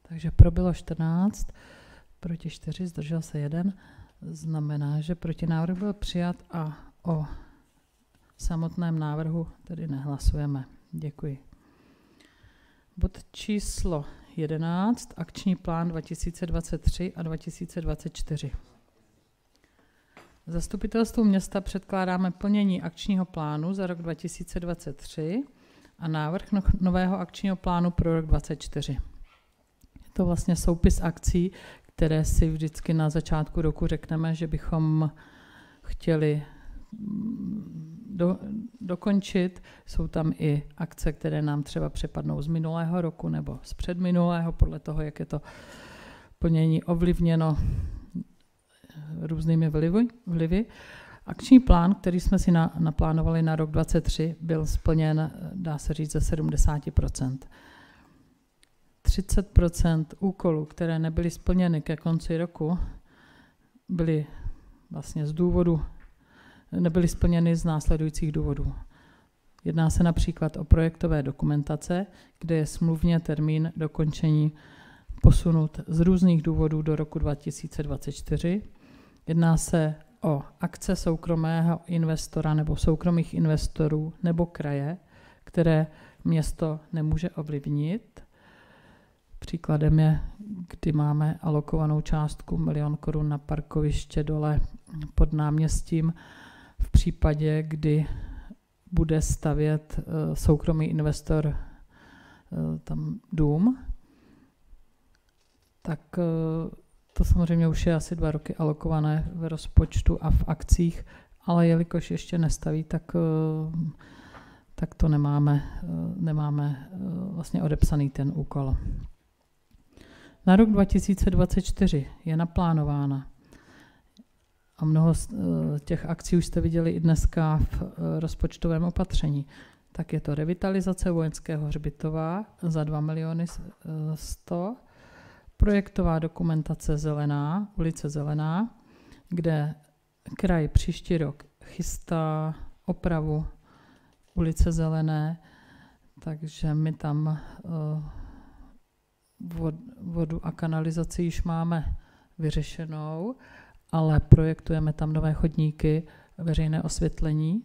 Takže pro bylo 14, proti 4, zdržel se 1. Znamená, že protinávrh byl přijat a o samotném návrhu tedy nehlasujeme. Děkuji. Bod číslo 11, akční plán 2023 a 2024. Zastupitelstvu města předkládáme plnění akčního plánu za rok 2023 a návrh nového akčního plánu pro rok 2024. Je to vlastně soupis akcí, které si vždycky na začátku roku řekneme, že bychom chtěli dokončit. Jsou tam i akce, které nám třeba přepadnou z minulého roku nebo z předminulého, podle toho, jak je to plnění ovlivněno různými vlivy. Akční plán, který jsme si naplánovali na rok 2023, byl splněn, dá se říct, ze 70%. 30% úkolů, které nebyly splněny ke konci roku, byly vlastně nebyly splněny z následujících důvodů. Jedná se například o projektové dokumentace, kde je smluvně termín dokončení posunut z různých důvodů do roku 2024. Jedná se o akce soukromého investora nebo soukromých investorů nebo kraje, které město nemůže ovlivnit. Příkladem je, kdy máme alokovanou částku 1 000 000 korun na parkoviště dole pod náměstím v případě, kdy bude stavět soukromý investor tam dům, tak to samozřejmě už je asi 2 roky alokované v rozpočtu a v akcích, ale jelikož ještě nestaví, tak to nemáme vlastně odepsaný ten úkol. Na rok 2024 je naplánována a mnoho z těch akcí už jste viděli i dneska v rozpočtovém opatření. Tak je to revitalizace vojenského hřbitova za 2 100 000, projektová dokumentace Zelená, ulice Zelená, kde kraj příští rok chystá opravu ulice Zelené, takže my tam vodu a kanalizaci již máme vyřešenou, ale projektujeme tam nové chodníky, veřejné osvětlení.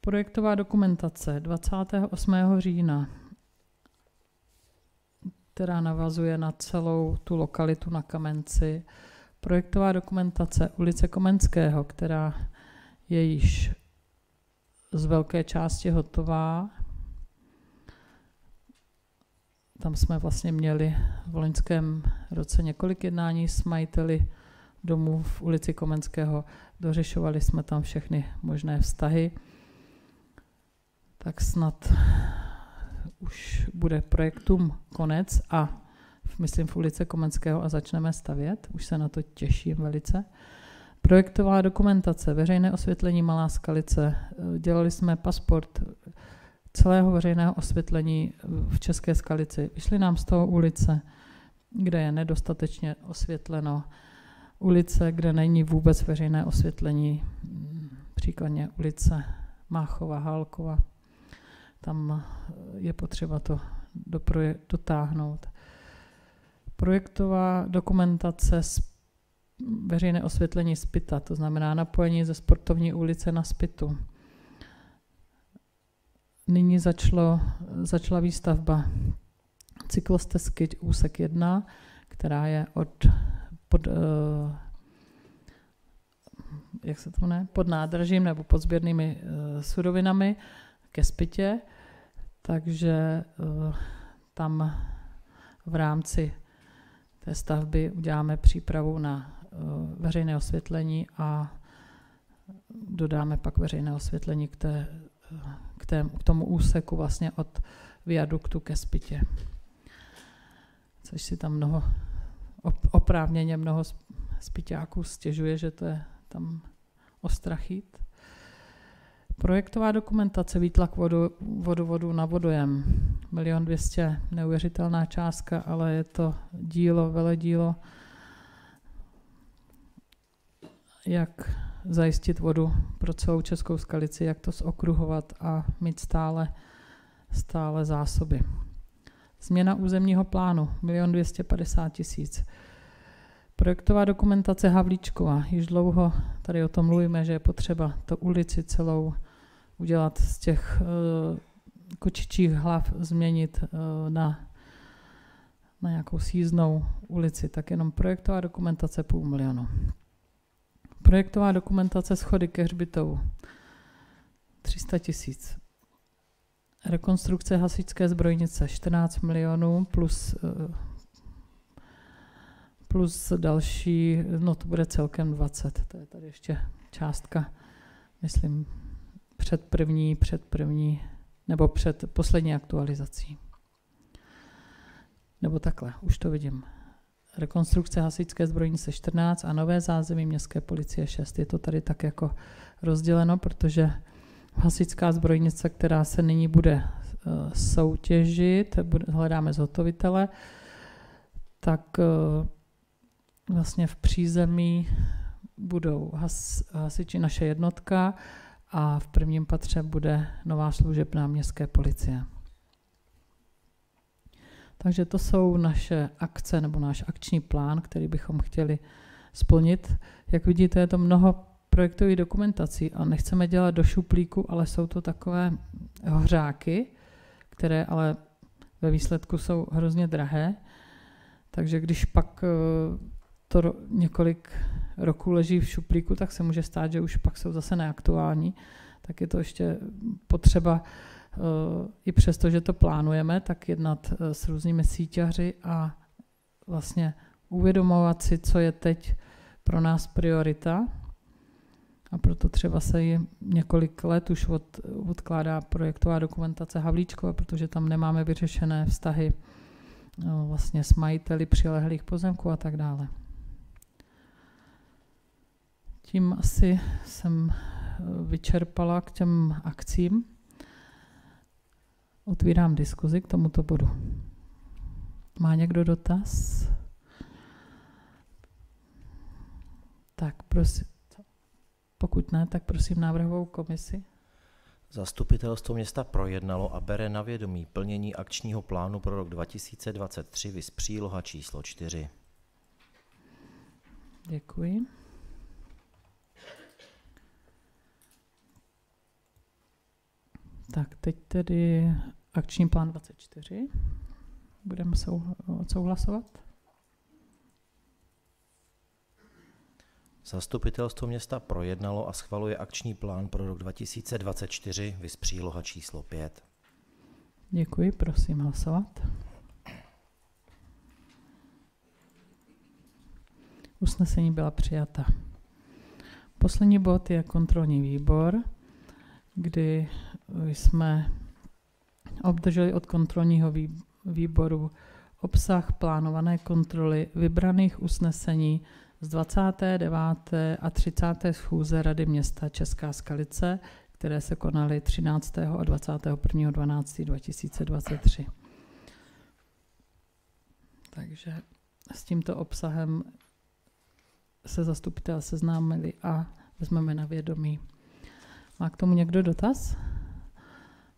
Projektová dokumentace 28. října, která navazuje na celou tu lokalitu na Kamenci. Projektová dokumentace ulice Komenského, která je již z velké části hotová. Tam jsme vlastně měli v loňském roce několik jednání s majiteli domů v ulici Komenského. Dořešovali jsme tam všechny možné vztahy. Tak snad už bude projektům konec a myslím v ulici Komenského a začneme stavět. Už se na to těším velice. Projektová dokumentace, veřejné osvětlení Malá Skalice. Dělali jsme pasport celého veřejného osvětlení v České Skalici. Vyšly nám z toho ulice, kde je nedostatečně osvětleno, ulice, kde není vůbec veřejné osvětlení, příkladně ulice Máchova, Hálkova. Tam je potřeba to dotáhnout. Projektová dokumentace veřejné osvětlení Spyta, to znamená napojení ze Sportovní ulice na Spytu. Nyní začala výstavba cyklostezky úsek 1, která je pod nádražím nebo pod sběrnými surovinami ke Spytě, takže tam v rámci té stavby uděláme přípravu na veřejné osvětlení a dodáme pak veřejné osvětlení k tomu úseku vlastně od viaduktu ke Spytě. Což si tam oprávněně mnoho spyťáků stěžuje, že to je tam ostrachít. Projektová dokumentace, výtlak vodu na vodojem. 1 200 000, neuvěřitelná částka, ale je to veledílo, jak zajistit vodu pro celou Českou Skalici, jak to zokruhovat a mít stále zásoby. Změna územního plánu, 1 250 000. Projektová dokumentace Havlíčkova. Již dlouho tady o tom mluvíme, že je potřeba tu ulici celou udělat z těch kočičích hlav, změnit na nějakou sjízdnou ulici. Tak jenom projektová dokumentace 500 000. Projektová dokumentace schody ke hřbitovu 300 000. Rekonstrukce hasičské zbrojnice 14 milionů plus další, no to bude celkem 20. To je tady ještě částka, myslím, před poslední aktualizací. Nebo takhle, už to vidím. Rekonstrukce hasičské zbrojnice 14 a nové zázemí městské policie 6. Je to tady tak jako rozděleno, protože hasičská zbrojnice, která se nyní bude soutěžit, hledáme zhotovitele, tak vlastně v přízemí budou hasiči naše jednotka a v prvním patře bude nová služebná městské policie. Takže to jsou naše akce nebo náš akční plán, který bychom chtěli splnit. Jak vidíte, je to mnoho projektových dokumentací a nechceme dělat do šuplíku, ale jsou to takové hořáky, které ale ve výsledku jsou hrozně drahé. Takže když pak to několik roků leží v šuplíku, tak se může stát, že už pak jsou zase neaktuální. Tak je to ještě potřeba i přesto, že to plánujeme, tak jednat s různými síťaři a vlastně uvědomovat si, co je teď pro nás priorita. A proto třeba se jí několik let už odkládá projektová dokumentace Havlíčkova, protože tam nemáme vyřešené vztahy vlastně s majiteli přilehlých pozemků a tak dále. Tím asi jsem vyčerpala k těm akcím. Otvírám diskuzi k tomuto bodu. Má někdo dotaz? Tak prosím. Pokud ne, tak prosím návrhovou komisi. Zastupitelstvo města projednalo a bere na vědomí plnění akčního plánu pro rok 2023, viz příloha číslo 4. Děkuji. Tak teď tedy akční plán 24. Budeme odsouhlasovat. Zastupitelstvo města projednalo a schvaluje akční plán pro rok 2024, viz příloha číslo 5. Děkuji, prosím hlasovat. Usnesení byla přijata. Poslední bod je kontrolní výbor, kdy jsme obdrželi od kontrolního výboru obsah plánované kontroly vybraných usnesení z 29. a 30. schůze Rady města Česká Skalice, které se konaly 13. a 21. 12. 2023. Takže s tímto obsahem se zastupitelé seznámili a vezmeme na vědomí. Má k tomu někdo dotaz?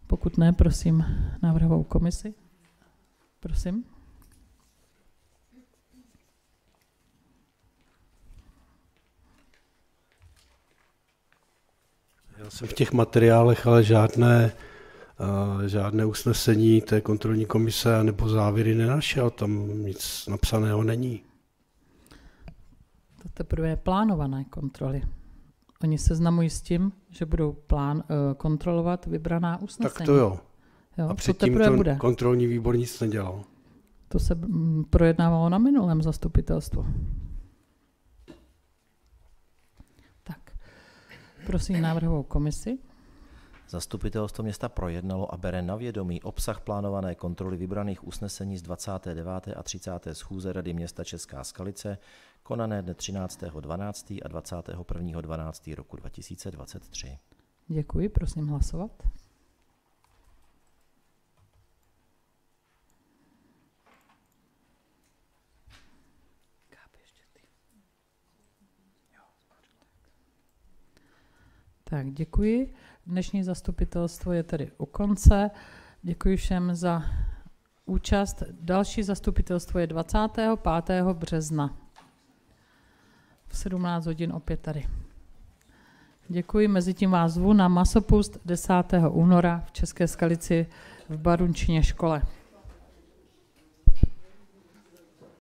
Pokud ne, prosím návrhovou komisi. Prosím. Já jsem v těch materiálech ale žádné usnesení té kontrolní komise nebo závěry nenašel, tam nic napsaného není. To teprve je plánované kontroly. Oni seznamují s tím, že budou kontrolovat vybraná usnesení. Tak to jo. A předtím to kontrolní výbor nic nedělal. To se projednávalo na minulém zastupitelstvu. Tak, prosím návrhovou komisi. Zastupitelstvo města projednalo a bere na vědomí obsah plánované kontroly vybraných usnesení z 29. a 30. schůze Rady města Česká Skalice, konané dne 13.12. a 21.12. roku 2023. Děkuji, prosím hlasovat. Tak, děkuji. Dnešní zastupitelstvo je tedy u konce. Děkuji všem za účast. Další zastupitelstvo je 25. března. V 17 hodin opět tady. Děkuji. Mezitím vás zvu na masopust 10. února v České Skalici v Barunčině škole.